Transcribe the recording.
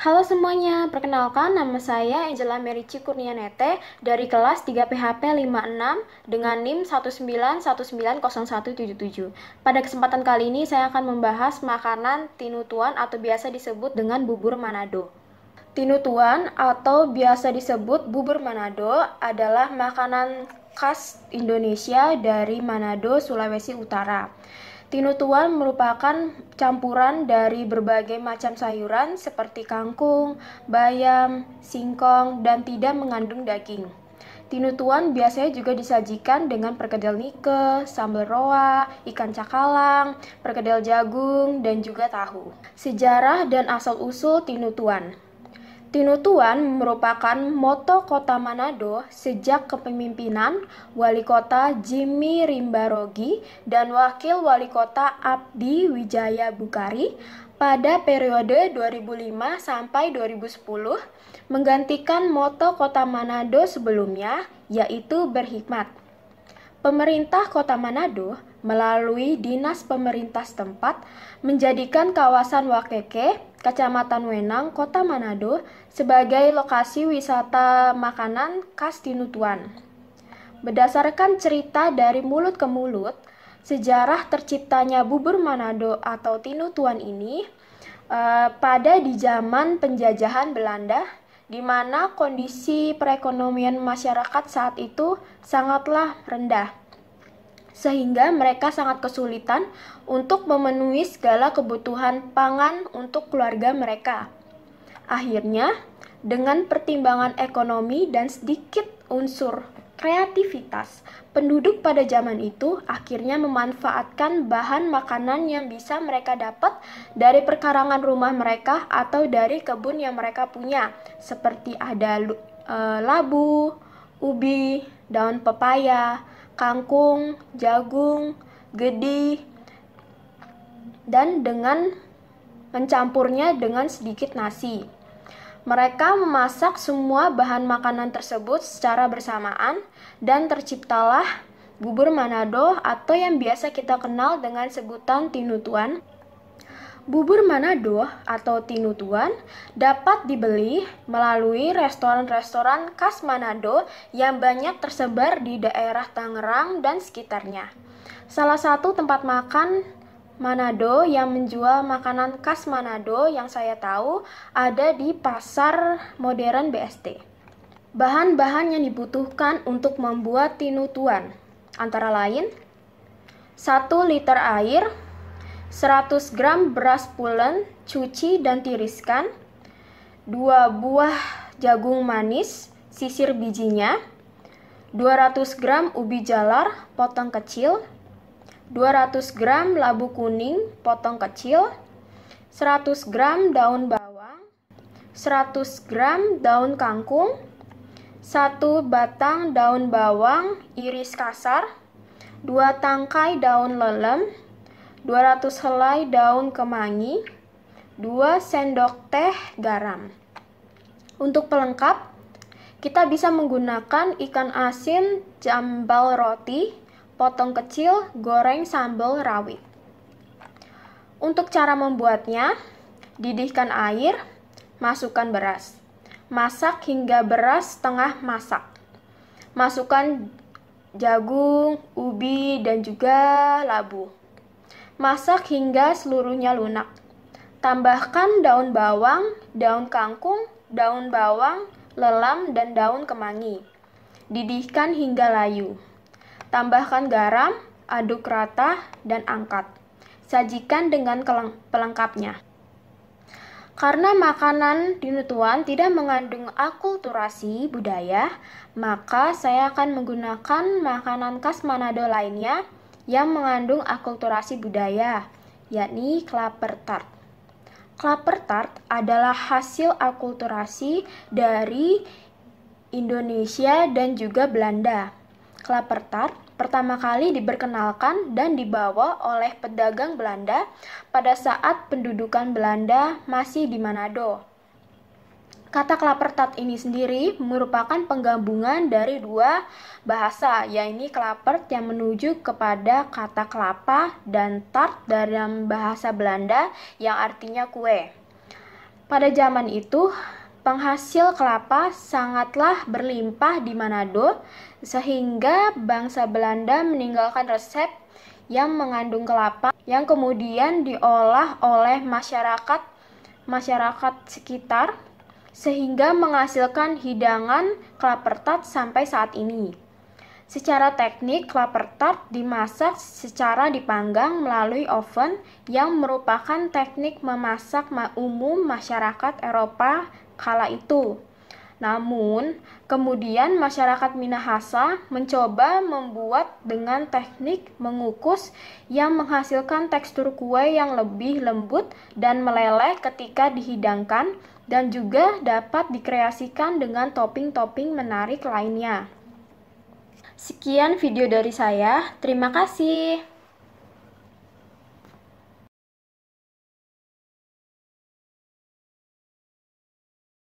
Halo semuanya, perkenalkan nama saya Angela Merici Kurnianete dari kelas 3 PHP 56 dengan NIM 1919017. Pada kesempatan kali ini saya akan membahas makanan tinutuan atau biasa disebut dengan bubur Manado. Tinutuan atau biasa disebut bubur Manado adalah makanan khas Indonesia dari Manado, Sulawesi Utara. Tinutuan merupakan campuran dari berbagai macam sayuran seperti kangkung, bayam, singkong, dan tidak mengandung daging. Tinutuan biasanya juga disajikan dengan perkedel nike, sambal roa, ikan cakalang, perkedel jagung, dan juga tahu. Sejarah dan asal-usul tinutuan. Tinutuan merupakan moto kota Manado sejak kepemimpinan Wali Kota Jimmy Rimbarogi dan Wakil Wali Kota Abdi Wijaya Bukari pada periode 2005 sampai 2010 menggantikan moto kota Manado sebelumnya, yaitu berhikmat. Pemerintah Kota Manado melalui Dinas Pemerintah setempat menjadikan kawasan Wakeke, Kecamatan Wenang, Kota Manado sebagai lokasi wisata makanan khas Tinutuan. Berdasarkan cerita dari mulut ke mulut, sejarah terciptanya bubur Manado atau Tinutuan ini pada di zaman penjajahan Belanda, di mana kondisi perekonomian masyarakat saat itu sangatlah rendah, sehingga mereka sangat kesulitan untuk memenuhi segala kebutuhan pangan untuk keluarga mereka. Akhirnya, dengan pertimbangan ekonomi dan sedikit unsur kreativitas, penduduk pada zaman itu akhirnya memanfaatkan bahan makanan yang bisa mereka dapat dari perkarangan rumah mereka atau dari kebun yang mereka punya, seperti ada labu, ubi, daun pepaya, kangkung, jagung, gedi, dan dengan mencampurnya dengan sedikit nasi. Mereka memasak semua bahan makanan tersebut secara bersamaan dan terciptalah bubur Manado atau yang biasa kita kenal dengan sebutan tinutuan. Bubur Manado atau tinutuan dapat dibeli melalui restoran-restoran khas Manado yang banyak tersebar di daerah Tangerang dan sekitarnya. Salah satu tempat makan Manado yang menjual makanan khas Manado yang saya tahu ada di Pasar Modern BSD. Bahan-bahan yang dibutuhkan untuk membuat tinutuan antara lain 1 liter air, 100 gram beras pulen, cuci dan tiriskan, 2 buah jagung manis, sisir bijinya, 200 gram ubi jalar, potong kecil, 200 gram labu kuning, potong kecil, 100 gram daun bawang, 100 gram daun kangkung, 1 batang daun bawang iris kasar, 2 tangkai daun lelem, 200 helai daun kemangi, 2 sendok teh garam. Untuk pelengkap, kita bisa menggunakan ikan asin jambal roti, potong kecil, goreng sambal rawit. Untuk cara membuatnya, didihkan air, masukkan beras. Masak hingga beras setengah masak. Masukkan jagung, ubi, dan juga labu. Masak hingga seluruhnya lunak. Tambahkan daun bawang, daun kangkung, daun bawang, lelam, dan daun kemangi. Didihkan hingga layu. Tambahkan garam, aduk rata, dan angkat. Sajikan dengan pelengkapnya. Karena makanan tinutuan tidak mengandung akulturasi budaya, maka saya akan menggunakan makanan khas Manado lainnya yang mengandung akulturasi budaya, yakni klaper tart. Klaper tart adalah hasil akulturasi dari Indonesia dan juga Belanda. Klaper tart pertama kali diperkenalkan dan dibawa oleh pedagang Belanda pada saat pendudukan Belanda masih di Manado. Kata klaper tart ini sendiri merupakan penggabungan dari dua bahasa, yaitu klapert yang menuju kepada kata kelapa dan tart dalam bahasa Belanda yang artinya kue. Pada zaman itu, penghasil kelapa sangatlah berlimpah di Manado, sehingga bangsa Belanda meninggalkan resep yang mengandung kelapa yang kemudian diolah oleh masyarakat sekitar sehingga menghasilkan hidangan klaper tart sampai saat ini. Secara teknik, klaper tart dimasak secara dipanggang melalui oven yang merupakan teknik memasak umum masyarakat Eropa kala itu. Namun, kemudian masyarakat Minahasa mencoba membuat dengan teknik mengukus yang menghasilkan tekstur kue yang lebih lembut dan meleleh ketika dihidangkan dan juga dapat dikreasikan dengan topping-topping menarik lainnya. Sekian video dari saya, terima kasih.